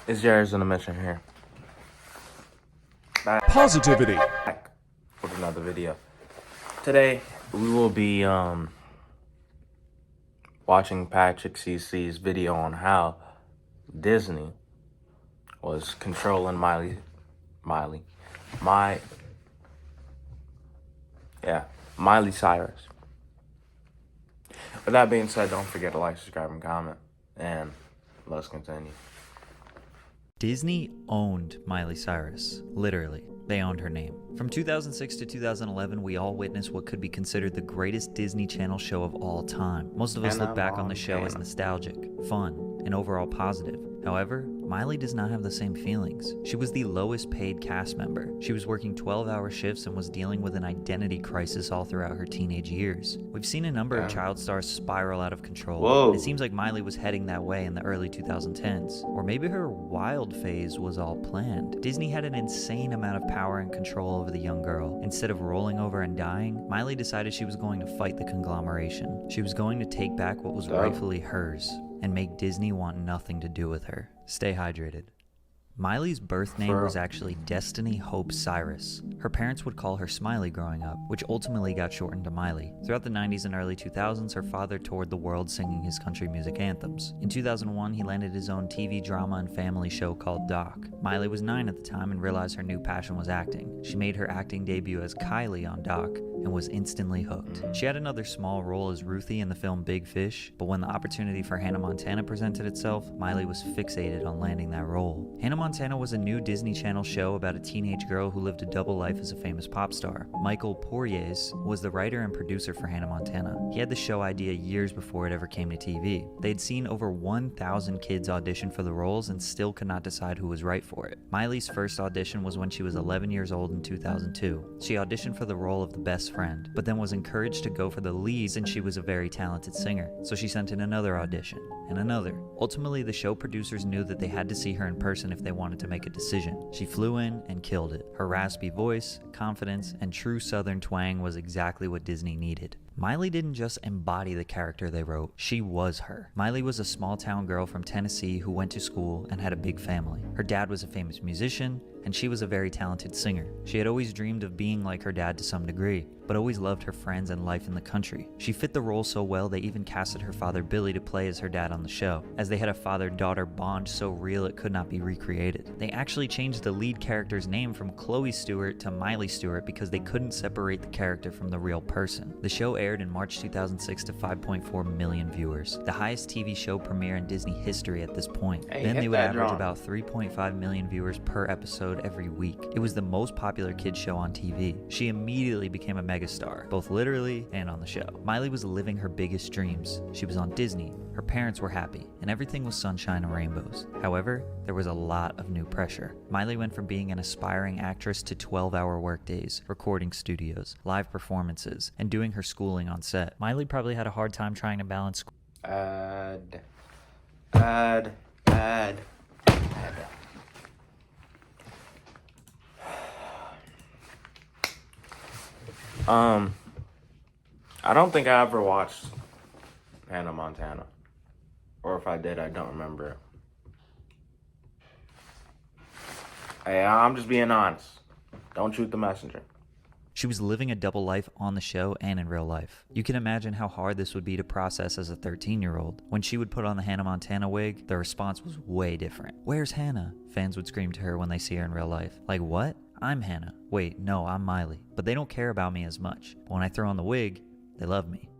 It's Jared's in the mission here. Positivity. Back with another video. Today we will be watching Patrick CC's video on how Disney was controlling Miley Cyrus. With that being said, don't forget to like, subscribe, and comment. And let's continue. Disney owned Miley Cyrus. Literally, they owned her name. From 2006 to 2011, we all witnessed what could be considered the greatest Disney Channel show of all time. Most of us look back on the show as nostalgic, fun, and overall positive. However, Miley does not have the same feelings. She was the lowest paid cast member. She was working 12-hour shifts and was dealing with an identity crisis all throughout her teenage years. We've seen a number of child stars spiral out of control. It seems like Miley was heading that way in the early 2010s. Or maybe her wild phase was all planned. Disney had an insane amount of power and control over the young girl. Instead of rolling over and dying, Miley decided she was going to fight the conglomeration. She was going to take back what was rightfully hers and make Disney want nothing to do with her. Stay hydrated. Miley's birth name was actually Destiny Hope Cyrus. Her parents would call her Smiley growing up, which ultimately got shortened to Miley. Throughout the 90s and early 2000s, her father toured the world singing his country music anthems. In 2001, he landed his own TV drama and family show called Doc. Miley was 9 at the time and realized her new passion was acting. She made her acting debut as Kylie on Doc and was instantly hooked. She had another small role as Ruthie in the film Big Fish, but when the opportunity for Hannah Montana presented itself, Miley was fixated on landing that role. Hannah Montana was a new Disney Channel show about a teenage girl who lived a double life as a famous pop star. Michael Poiriers was the writer and producer for Hannah Montana. He had the show idea years before it ever came to TV. They'd seen over 1,000 kids audition for the roles and still could not decide who was right for it. Miley's first audition was when she was 11 years old in 2002. She auditioned for the role of the best friend, but then was encouraged to go for the lead since she was a very talented singer. So she sent in another audition, and another. Ultimately, the show producers knew that they had to see her in person if they wanted to make a decision. She flew in and killed it. Her raspy voice, confidence, and true southern twang was exactly what Disney needed. Miley didn't just embody the character they wrote, she was her. Miley was a small town girl from Tennessee who went to school and had a big family. Her dad was a famous musician, and she was a very talented singer. She had always dreamed of being like her dad to some degree, but always loved her friends and life in the country. She fit the role so well they even casted her father Billy to play as her dad on the show, as they had a father-daughter bond so real it could not be recreated. They actually changed the lead character's name from Chloe Stewart to Miley Stewart because they couldn't separate the character from the real person. The show aired in March 2006 to 5.4 million viewers, the highest TV show premiere in Disney history at this point. Then they would average about 3.5 million viewers per episode every week. It was the most popular kids show on TV. She immediately became a megastar, both literally and on the show. Miley was living her biggest dreams. She was on Disney, her parents were happy, and everything was sunshine and rainbows. However, there was a lot of new pressure. Miley went from being an aspiring actress to 12-hour workdays, recording studios, live performances, and doing her schooling on set. Miley probably had a hard time trying to balance Ad. I don't think I ever watched Hannah Montana. Or if I did, I don't remember it. Hey, I'm just being honest. Don't shoot the messenger. She was living a double life on the show and in real life. You can imagine how hard this would be to process as a 13-year-old. When she would put on the Hannah Montana wig, the response was way different. "Where's Hannah?" Fans would scream to her when they see her in real life. Like, what? I'm Hannah. Wait, no, I'm Miley. But they don't care about me as much. But when I throw on the wig, they love me.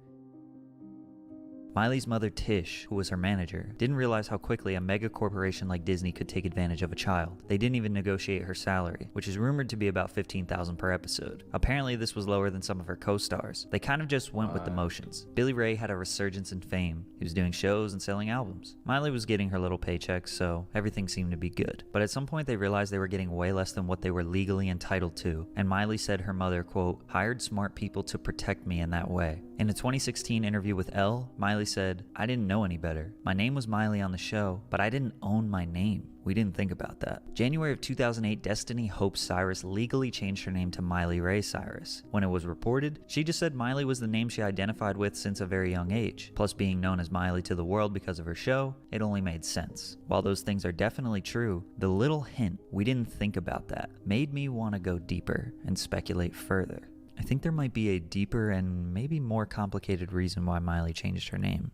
Miley's mother, Tish, who was her manager, didn't realize how quickly a mega corporation like Disney could take advantage of a child. They didn't even negotiate her salary, which is rumored to be about $15,000 per episode. Apparently, this was lower than some of her co-stars. They kind of just went with the motions. Billy Ray had a resurgence in fame. He was doing shows and selling albums. Miley was getting her little paychecks, so everything seemed to be good. But at some point, they realized they were getting way less than what they were legally entitled to, and Miley said her mother, quote, "hired smart people to protect me in that way." In a 2016 interview with Elle, Miley Miley said, "I didn't know any better. My name was Miley on the show, but I didn't own my name. We didn't think about that." January of 2008, Destiny Hope Cyrus legally changed her name to Miley Ray Cyrus. When it was reported, she just said Miley was the name she identified with since a very young age. Plus, being known as Miley to the world because of her show, it only made sense. While those things are definitely true, the little hint, "we didn't think about that," made me want to go deeper and speculate further. I think there might be a deeper and maybe more complicated reason why Miley changed her name.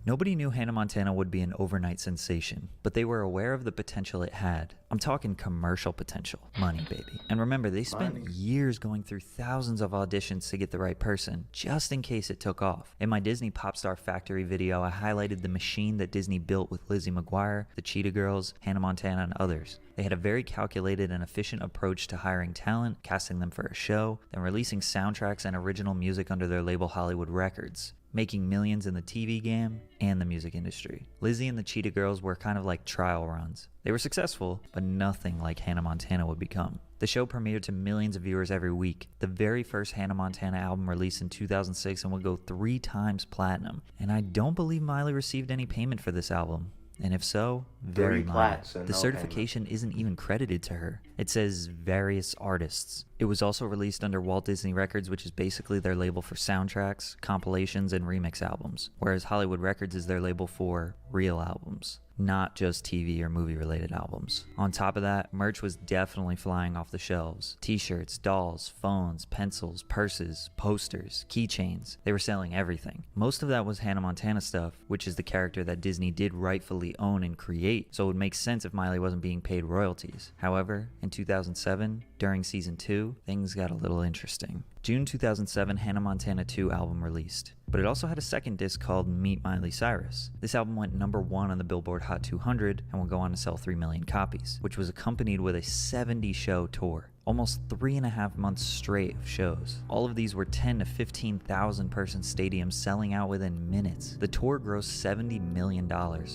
Nobody knew Hannah Montana would be an overnight sensation, but they were aware of the potential it had. I'm talking commercial potential. Money, baby. And remember, they spent years going through thousands of auditions to get the right person, just in case it took off. In my Disney Popstar Factory video, I highlighted the machine that Disney built with Lizzie McGuire, the Cheetah Girls, Hannah Montana, and others. They had a very calculated and efficient approach to hiring talent, casting them for a show, then releasing soundtracks and original music under their label Hollywood Records, making millions in the TV game and the music industry. Lizzie and the Cheetah Girls were kind of like trial runs. They were successful, but nothing like Hannah Montana would become. The show premiered to millions of viewers every week. The very first Hannah Montana album released in 2006 and would go 3 times platinum. And I don't believe Miley received any payment for this album. And if so, very minor. The certification isn't even credited to her. It says various artists. It was also released under Walt Disney Records, which is basically their label for soundtracks, compilations, and remix albums, whereas Hollywood Records is their label for real albums, not just TV or movie related albums. On top of that, merch was definitely flying off the shelves. T-shirts, dolls, phones, pencils, purses, posters, keychains. They were selling everything. Most of that was Hannah Montana stuff, which is the character that Disney did rightfully own and create, so it would make sense if Miley wasn't being paid royalties. However, in 2007, during season 2, things got a little interesting. June 2007, Hannah Montana 2 album released, but it also had a second disc called Meet Miley Cyrus. This album went #1 on the Billboard Hot 200 and would go on to sell 3 million copies, which was accompanied with a 70-show tour. Almost 3.5 months straight of shows. All of these were 10 to 15,000 person stadiums selling out within minutes. The tour grossed $70 million.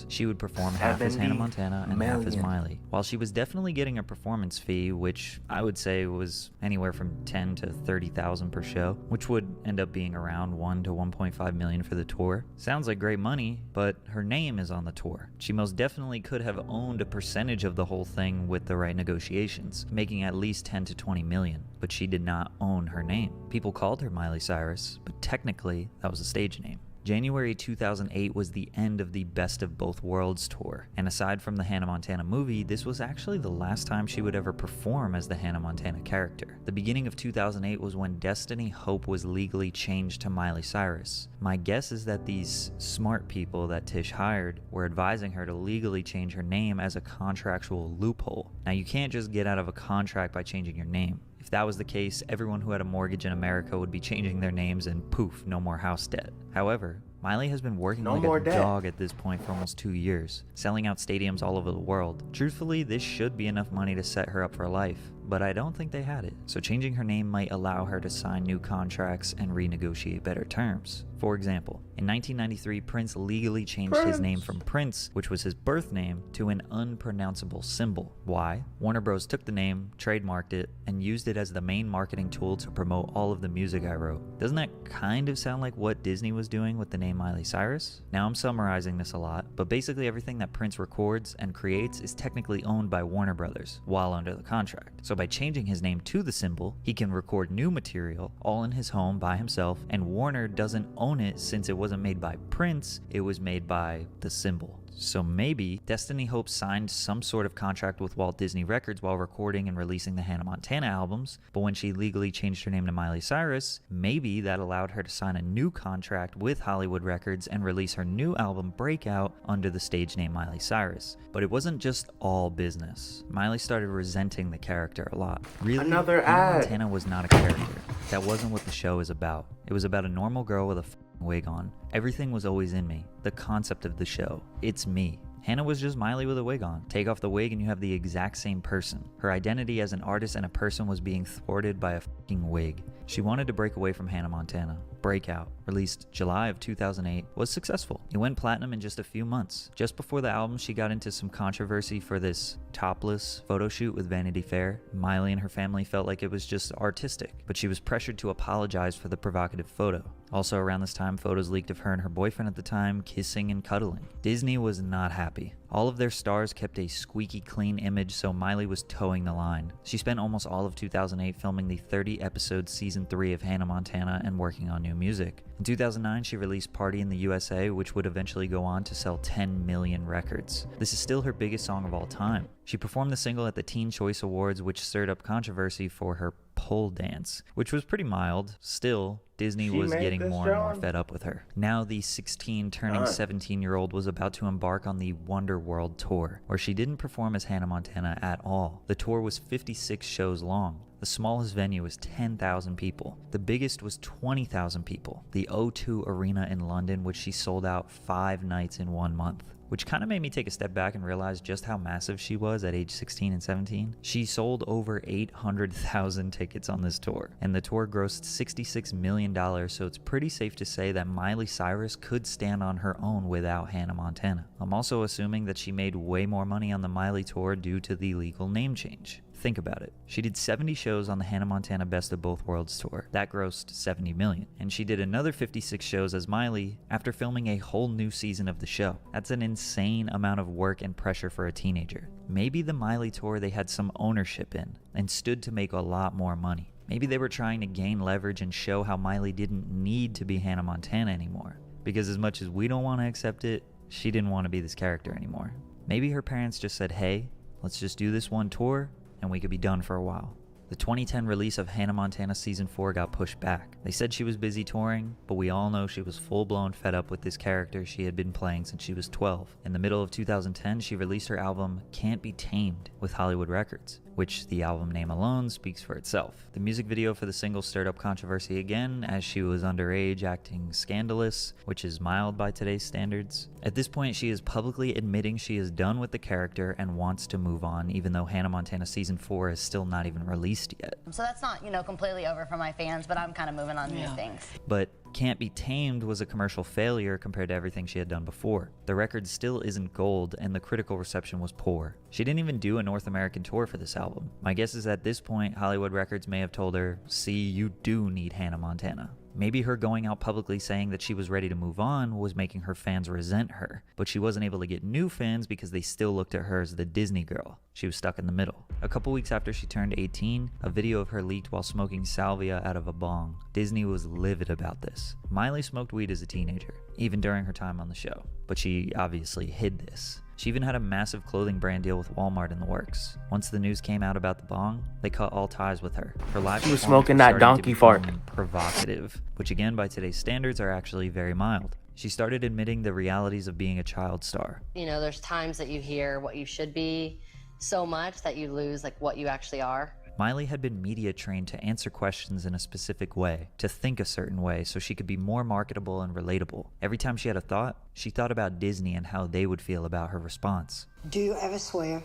She would perform half as Hannah Montana and half as Miley. While she was definitely getting a performance fee, which I would say was anywhere from $10,000 to $30,000 per show, which would end up being around $1 to $1.5 million for the tour. Sounds like great money, but her name is on the tour. She most definitely could have owned a percentage of the whole thing with the right negotiations, making at least 10 to 20 million, but she did not own her name. People called her Miley Cyrus, but technically that was a stage name. January 2008 was the end of the Best of Both Worlds tour, and aside from the Hannah Montana movie, this was actually the last time she would ever perform as the Hannah Montana character. The beginning of 2008 was when Destiny Hope was legally changed to Miley Cyrus. My guess is that these smart people that Tish hired were advising her to legally change her name as a contractual loophole. Now, you can't just get out of a contract by changing your name. If that was the case, everyone who had a mortgage in America would be changing their names and poof, no more house debt. However, Miley has been working like a dog at this point for almost 2 years, selling out stadiums all over the world. Truthfully, this should be enough money to set her up for life, but I don't think they had it. So changing her name might allow her to sign new contracts and renegotiate better terms. For example, in 1993, Prince legally changed his name from Prince, which was his birth name, to an unpronounceable symbol. Why? Warner Bros. Took the name, trademarked it, and used it as the main marketing tool to promote all of the music I wrote. Doesn't that kind of sound like what Disney was doing with the name Miley Cyrus? Now I'm summarizing this a lot, but basically everything that Prince records and creates is technically owned by Warner Bros. While under the contract. So by changing his name to the symbol, he can record new material all in his home by himself, and Warner doesn't own it since it wasn't made by Prince, it was made by the symbol. So maybe Destiny Hope signed some sort of contract with Walt Disney Records while recording and releasing the Hannah Montana albums, but when she legally changed her name to Miley Cyrus, maybe that allowed her to sign a new contract with Hollywood Records and release her new album Breakout under the stage name Miley Cyrus. But it wasn't just all business. Miley started resenting the character a lot. Really, Hannah Montana was not a character. That wasn't what the show is about. It was about a normal girl with a wig on. Everything was always in me. The concept of the show. It's me. Hannah was just Miley with a wig on. Take off the wig and you have the exact same person. Her identity as an artist and a person was being thwarted by a fucking wig. She wanted to break away from Hannah Montana. Breakout, released July of 2008, was successful. It went platinum in just a few months. Just before the album, she got into some controversy for this topless photo shoot with Vanity Fair. Miley and her family felt like it was just artistic, but she was pressured to apologize for the provocative photo. Also around this time, photos leaked of her and her boyfriend at the time kissing and cuddling. Disney was not happy. All of their stars kept a squeaky clean image, so Miley was towing the line. She spent almost all of 2008 filming the 30-episode season 3 of Hannah Montana and working on new music. In 2009, she released Party in the USA, which would eventually go on to sell 10 million records. This is still her biggest song of all time. She performed the single at the Teen Choice Awards, which stirred up controversy for her pole dance, which was pretty mild. Still, Disney was getting more and more fed up with her. Now the 16 turning 17-year-old was about to embark on the Wonder World Tour, where she didn't perform as Hannah Montana at all. The tour was 56 shows long. The smallest venue was 10,000 people. The biggest was 20,000 people. The O2 Arena in London, which she sold out 5 nights in 1 month. Which kind of made me take a step back and realize just how massive she was at age 16 and 17. She sold over 800,000 tickets on this tour, and the tour grossed $66 million, so it's pretty safe to say that Miley Cyrus could stand on her own without Hannah Montana. I'm also assuming that she made way more money on the Miley tour due to the legal name change. Think about it. She did 70 shows on the Hannah Montana Best of Both Worlds tour. That grossed $70 million. And she did another 56 shows as Miley after filming a whole new season of the show. That's an insane amount of work and pressure for a teenager. Maybe the Miley tour they had some ownership in and stood to make a lot more money. Maybe they were trying to gain leverage and show how Miley didn't need to be Hannah Montana anymore. Because as much as we don't want to accept it, she didn't want to be this character anymore. Maybe her parents just said, hey, let's just do this one tour and we could be done for a while. The 2010 release of Hannah Montana Season 4 got pushed back. They said she was busy touring, but we all know she was full-blown fed up with this character she had been playing since she was 12. In the middle of 2010, she released her album Can't Be Tamed with Hollywood Records, which the album name alone speaks for itself. The music video for the single stirred up controversy again, as she was underage acting scandalous, which is mild by today's standards. At this point, she is publicly admitting she is done with the character and wants to move on, even though Hannah Montana Season 4 is still not even released yet. So that's not, completely over for my fans, but I'm kind of moving on to new things. But Can't Be Tamed was a commercial failure compared to everything she had done before. The record still isn't gold, and the critical reception was poor. She didn't even do a North American tour for this album. My guess is at this point, Hollywood Records may have told her, see, you do need Hannah Montana. Maybe her going out publicly saying that she was ready to move on was making her fans resent her, but she wasn't able to get new fans because they still looked at her as the Disney girl. She was stuck in the middle. A couple weeks after she turned 18, a video of her leaked while smoking salvia out of a bong. Disney was livid about this. Miley smoked weed as a teenager, even during her time on the show, but she obviously hid this. She even had a massive clothing brand deal with Walmart in the works. Once the news came out about the bong, they cut all ties with her. Her live She was smoking that donkey fart. Provocative, which again by today's standards are actually very mild. She started admitting the realities of being a child star. There's times that you hear what you should be so much that you lose what you actually are. Miley had been media trained to answer questions in a specific way, to think a certain way so she could be more marketable and relatable. Every time she had a thought, she thought about Disney and how they would feel about her response. Do you ever swear?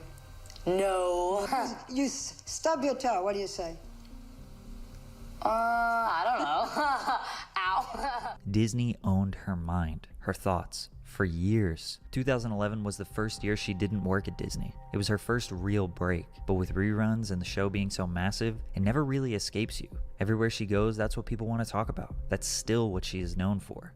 No. You stub your toe, what do you say? I don't know. Ow. Disney owned her mind, her thoughts, for years. 2011 was the first year she didn't work at Disney. It was her first real break, but with reruns and the show being so massive, it never really escapes you. Everywhere she goes, that's what people want to talk about. That's still what she is known for.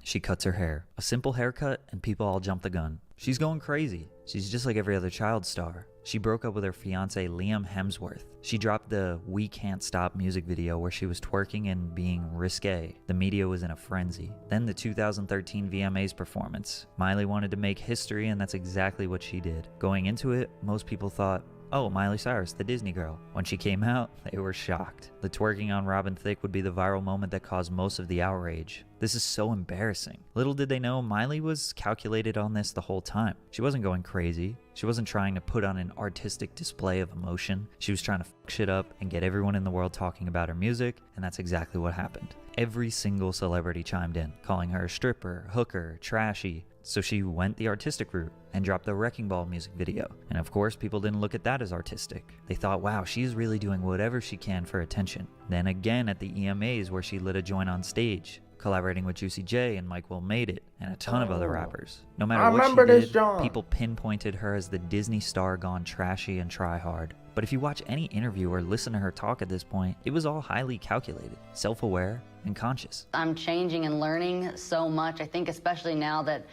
She cuts her hair. A simple haircut and people all jump the gun. She's going crazy. She's just like every other child star. She broke up with her fiance Liam Hemsworth. She dropped the We Can't Stop music video where she was twerking and being risque. The media was in a frenzy. Then the 2013 VMAs performance. Miley wanted to make history, and that's exactly what she did. Going into it, most people thought, oh, Miley Cyrus, the Disney girl. When she came out, they were shocked. The twerking on Robin Thicke would be the viral moment that caused most of the outrage. This is so embarrassing. Little did they know, Miley was calculated on this the whole time. She wasn't going crazy. She wasn't trying to put on an artistic display of emotion. She was trying to fuck shit up and get everyone in the world talking about her music, and that's exactly what happened. Every single celebrity chimed in, calling her a stripper, hooker, trashy. So she went the artistic route and dropped the Wrecking Ball music video. And of course, people didn't look at that as artistic. They thought, wow, she's really doing whatever she can for attention. Then again at the EMAs where she lit a joint on stage, collaborating with Juicy J and Mike Will Made It, and a ton of other rappers. No matter what she did, people pinpointed her as the Disney star gone trashy and try hard. But if you watch any interview or listen to her talk at this point, it was all highly calculated, self-aware, and conscious. I'm changing and learning so much. I think especially now that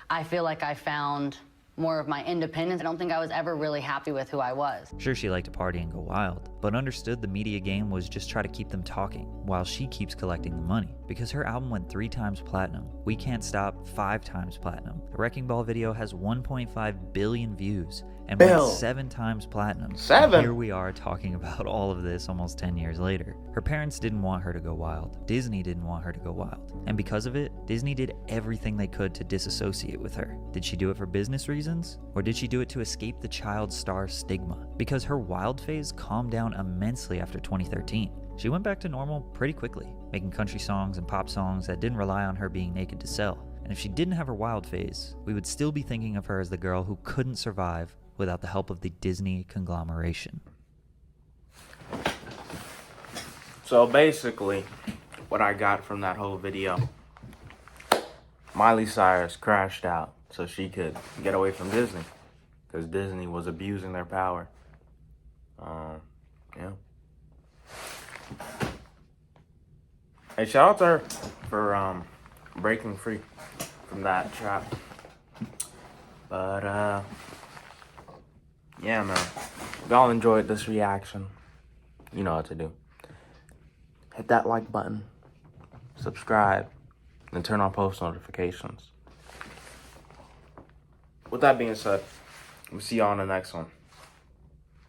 I feel like I found more of my independence. I don't think I was ever really happy with who I was. Sure, she liked to party and go wild, but understood the media game was just try to keep them talking, while she keeps collecting the money. Because her album went 3 times platinum, We Can't Stop 5 times platinum. The Wrecking Ball video has 1.5 billion views and went 7 times platinum. 7? And here we are talking about all of this almost 10 years later. Her parents didn't want her to go wild. Disney didn't want her to go wild. And because of it, Disney did everything they could to disassociate with her. Did she do it for business reasons? Or did she do it to escape the child star stigma? Because her wild phase calmed down immensely after 2013. She went back to normal pretty quickly, making country songs and pop songs that didn't rely on her being naked to sell. And if she didn't have her wild phase, we would still be thinking of her as the girl who couldn't survive without the help of the Disney conglomeration. So basically, what I got from that whole video, Miley Cyrus crashed out so she could get away from Disney, because Disney was abusing their power. Yeah. Hey, shout out to her for breaking free from that trap. But yeah, man. If y'all enjoyed this reaction, you know what to do. Hit that like button, subscribe, and turn on post notifications. With that being said, we'll see y'all on the next one.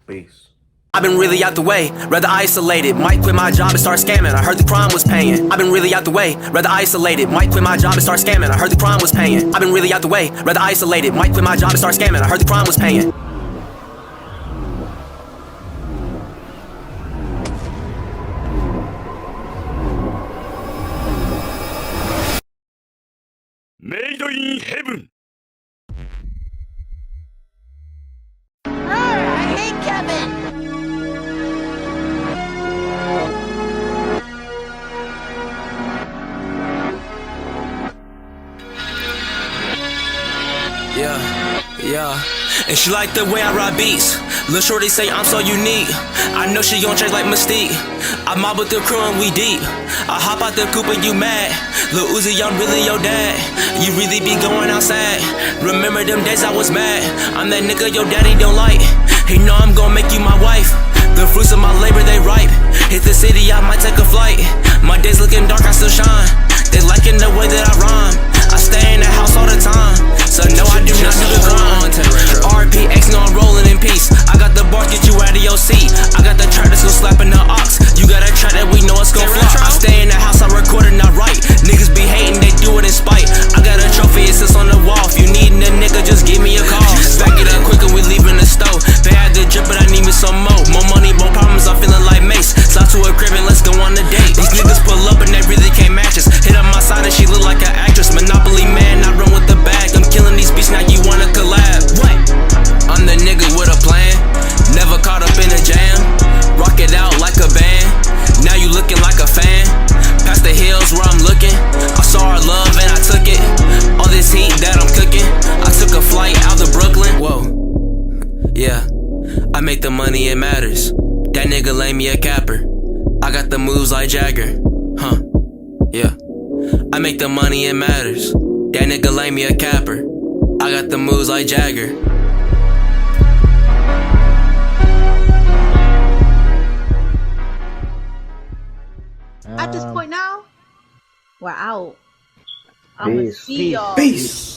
Peace. I've been really out the way, rather isolated. Might quit my job and start scamming. I heard the crime was paying. I've been really out the way, rather isolated. Might quit my job and start scamming. I heard the crime was paying. I've been really out the way, rather isolated. Might quit my job and start scamming. I heard the crime was paying. Made in heaven. I hate Kevin! Yeah. And she like the way I ride beats. Lil' shorty say I'm so unique. I know she gon' change like Mystique. I mob with the crew and we deep. I hop out the coupe and you mad. Lil' Uzi, I'm really your dad. You really be going outside. Remember them days I was mad. I'm that nigga your daddy don't like. He know I'm gon' make you my wife. The fruits of my labor, they ripe. Hit the city, I might take a flight. My days looking dark, I still shine. They liking the way that I rhyme. I stay in the house all the time. So no, I do not do the grind. RPX, no, I'm rolling in peace. I got the bars, get you out of your seat. I got the track that's gon' slap in the ox. You got a track that we know it's gon' flop. I stay in the house, I record it, not right. Niggas be hating, they do it in spite. I got a trophy, it sits on the wall. If you needin' a nigga, just give me a call. Back it up quick and we leaving the stove. They had the drip, but I need me some more. More money, more problems, I'm feeling like Mace. Slide to a crib and let's go on a date. These niggas pull up and they really can't match us. Hit on my side and she look like an actress. Monopoly man, I run with the bag. I'm killing these beats, now you wanna collab. What? I'm the nigga with a plan. Never caught up in a jam. Rock it out like a band. Now you looking like a fan. Past the hills where I'm looking. I saw our love and I took it. All this heat that I'm cooking. I took a flight out to Brooklyn. Whoa. Yeah. I make the money, it matters. That nigga lay me a capper. I got the moves like Jagger. Huh. Yeah. I make the money, it matters. That nigga lay me a capper. I got the moves like Jagger. At this point now, we're out. I'm gonna see y'all. Peace.